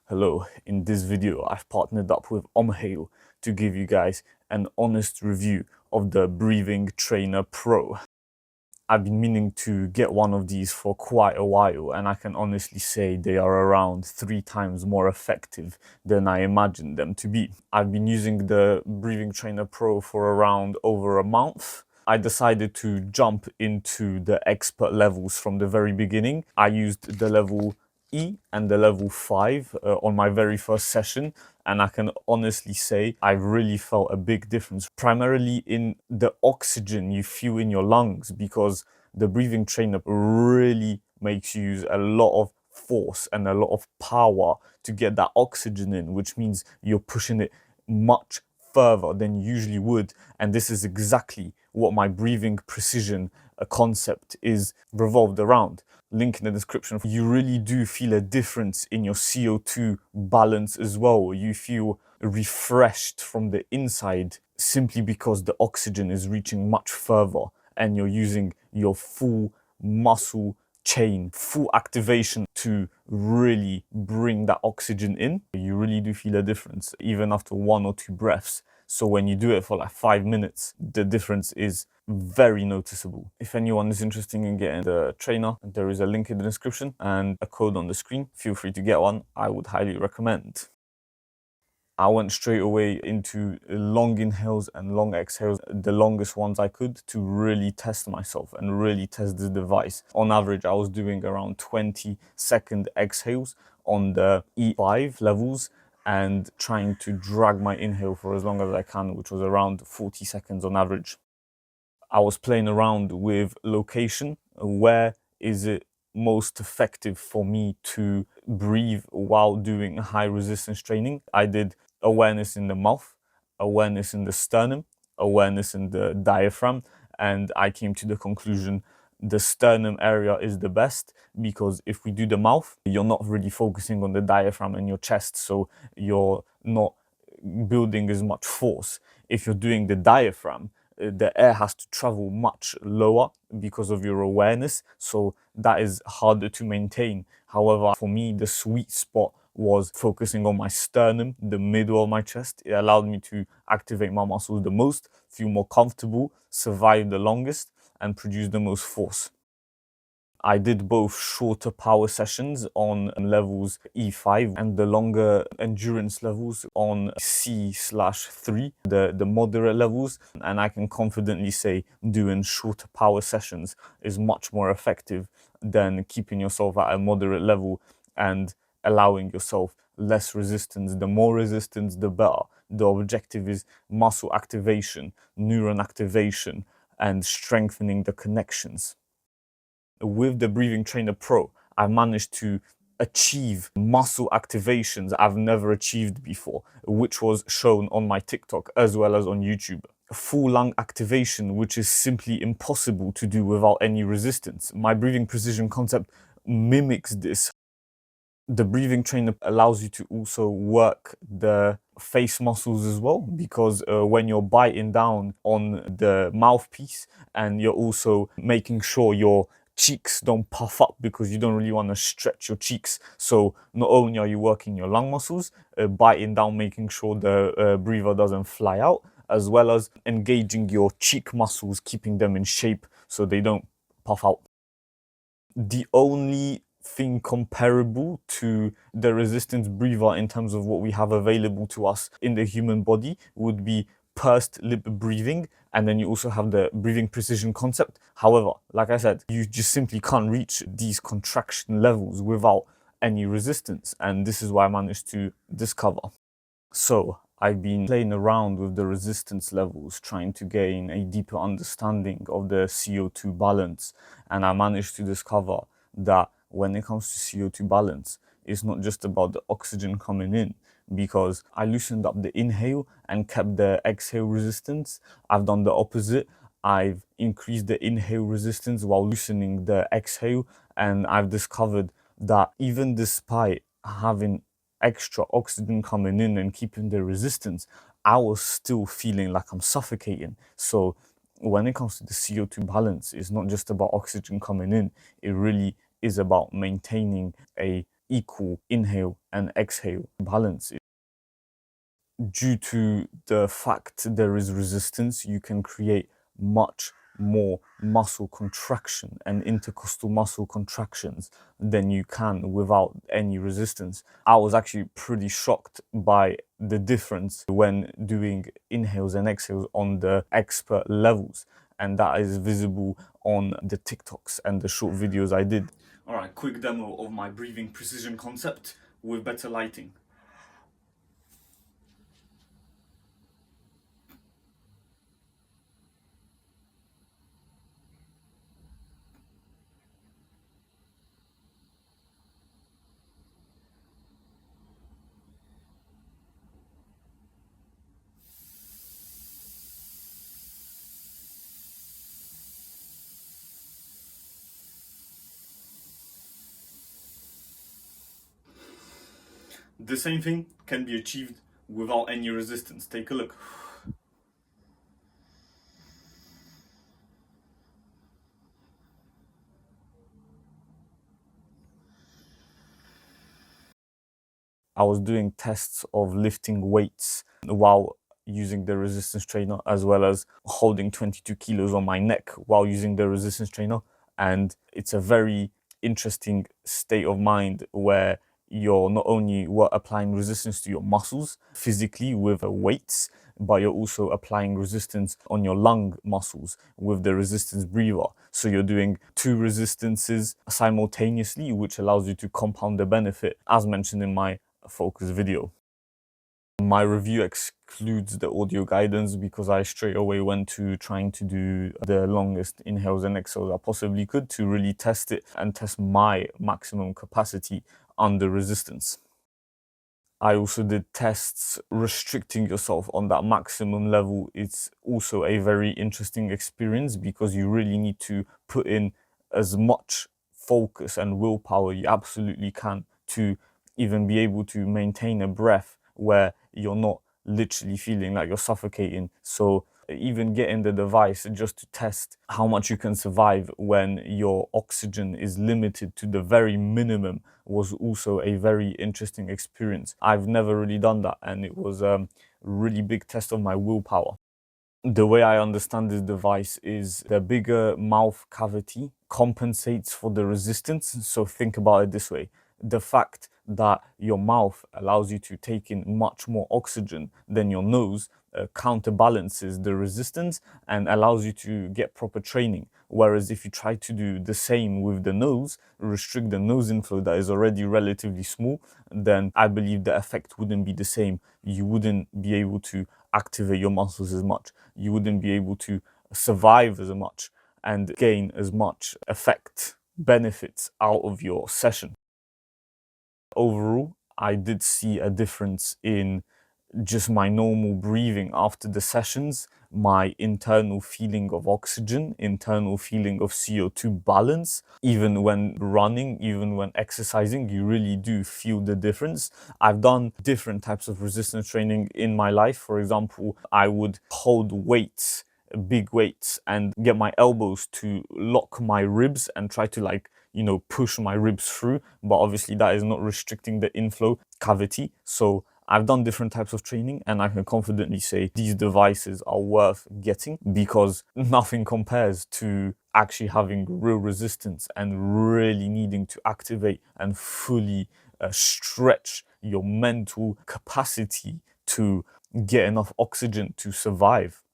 Hello, in this video I've partnered up with Omhale to give you guys an honest review of the Breathing Trainer Pro. I've been meaning to get one of these for quite a while, and I can honestly say they are around 3 times more effective than I imagined them to be. I've been using the Breathing Trainer Pro for around over a month. I decided to jump into the expert levels from the very beginning. I used the level E and the level 5 on my very first session, and I can honestly say I really felt a big difference, primarily in the oxygen you feel in your lungs, because the breathing trainer really makes you use a lot of force and a lot of power to get that oxygen in, which means you're pushing it much further than you usually would. And this is exactly what my breathing precision concept is revolved around. Link in the description. You really do feel a difference in your CO2 balance as well. You feel refreshed from the inside simply because the oxygen is reaching much further and you're using your full muscle chain, full activation to really bring that oxygen in. You really do feel a difference even after 1 or 2 breaths. So when you do it for like 5 minutes, the difference is very noticeable. If anyone is interested in getting the trainer, there is a link in the description and a code on the screen. Feel free to get one. I would highly recommend. I went straight away into long inhales and long exhales, the longest ones I could, to really test myself and really test the device. On average, I was doing around 20-second exhales on the E5 levels and trying to drag my inhale for as long as I can, which was around 40 seconds on average. I was playing around with location. Where is it most effective for me to breathe while doing high resistance training? I did awareness in the mouth, awareness in the sternum, awareness in the diaphragm, and I came to the conclusion the sternum area is the best, because if we do the mouth, you're not really focusing on the diaphragm and your chest, so you're not building as much force. If you're doing the diaphragm, the air has to travel much lower because of your awareness, so that is harder to maintain. However, for me, the sweet spot was focusing on my sternum, the middle of my chest. It allowed me to activate my muscles the most, feel more comfortable, survive the longest, and produce the most force. I did both shorter power sessions on levels E5 and the longer endurance levels on C/3, the moderate levels. And I can confidently say doing shorter power sessions is much more effective than keeping yourself at a moderate level and allowing yourself less resistance. The more resistance, the better. The objective is muscle activation, neuron activation, and strengthening the connections. With the Breathing Trainer Pro, I managed to achieve muscle activations I've never achieved before, which was shown on my TikTok as well as on YouTube. Full lung activation, which is simply impossible to do without any resistance. My breathing precision concept mimics this. The breathing trainer allows you to also work the face muscles as well, because when you're biting down on the mouthpiece and you're also making sure your cheeks don't puff up, because you don't really want to stretch your cheeks. So not only are you working your lung muscles, biting down, making sure the breather doesn't fly out, as well as engaging your cheek muscles, keeping them in shape so they don't puff out. The only thing comparable to the resistance breather in terms of what we have available to us in the human body would be pursed lip breathing, and then you also have the breathing precision concept. However, like I said, you just simply can't reach these contraction levels without any resistance, and this is what I managed to discover. So I've been playing around with the resistance levels, trying to gain a deeper understanding of the CO2 balance, and I managed to discover that when it comes to CO2 balance, it's not just about the oxygen coming in, because I loosened up the inhale and kept the exhale resistance. I've done the opposite. I've increased the inhale resistance while loosening the exhale, and I've discovered that even despite having extra oxygen coming in and keeping the resistance, I was still feeling like I'm suffocating. So when it comes to the CO2 balance, it's not just about oxygen coming in, it really is about maintaining a equal inhale and exhale balance. Due to the fact there is resistance, you can create much more muscle contraction and intercostal muscle contractions than you can without any resistance. I was actually pretty shocked by the difference when doing inhales and exhales on the expert levels, and that is visible on the TikToks and the short videos I did. All right, quick demo of my breathing precision concept with better lighting. The same thing can be achieved without any resistance. Take a look. I was doing tests of lifting weights while using the resistance trainer, as well as holding 22 kilos on my neck while using the resistance trainer. And it's a very interesting state of mind where you're not only applying resistance to your muscles physically with weights, but you're also applying resistance on your lung muscles with the resistance breather. So you're doing two resistances simultaneously, which allows you to compound the benefit, as mentioned in my focus video. My review excludes the audio guidance because I straight away went to trying to do the longest inhales and exhales I possibly could to really test it and test my maximum capacity under resistance. I also did tests restricting yourself on that maximum level. It's also a very interesting experience because you really need to put in as much focus and willpower you absolutely can to even be able to maintain a breath where you're not literally feeling like you're suffocating. So even getting the device just to test how much you can survive when your oxygen is limited to the very minimum was also a very interesting experience. I've never really done that, and it was a really big test of my willpower. The way I understand this device is the bigger mouth cavity compensates for the resistance. So think about it this way. The fact that your mouth allows you to take in much more oxygen than your nose counterbalances the resistance and allows you to get proper training. Whereas if you try to do the same with the nose, restrict the nose inflow that is already relatively small, then I believe the effect wouldn't be the same. You wouldn't be able to activate your muscles as much. You wouldn't be able to survive as much and gain as much effect, benefits out of your session. Overall, I did see a difference in just my normal breathing after the sessions, my internal feeling of oxygen, internal feeling of CO2 balance. Even when running, even when exercising, you really do feel the difference. I've done different types of resistance training in my life. For example, I would hold weights, big weights, and get my elbows to lock my ribs and try to push my ribs through. But obviously that is not restricting the inflow cavity. So I've done different types of training, and I can confidently say these devices are worth getting because nothing compares to actually having real resistance and really needing to activate and fully stretch your mental capacity to get enough oxygen to survive.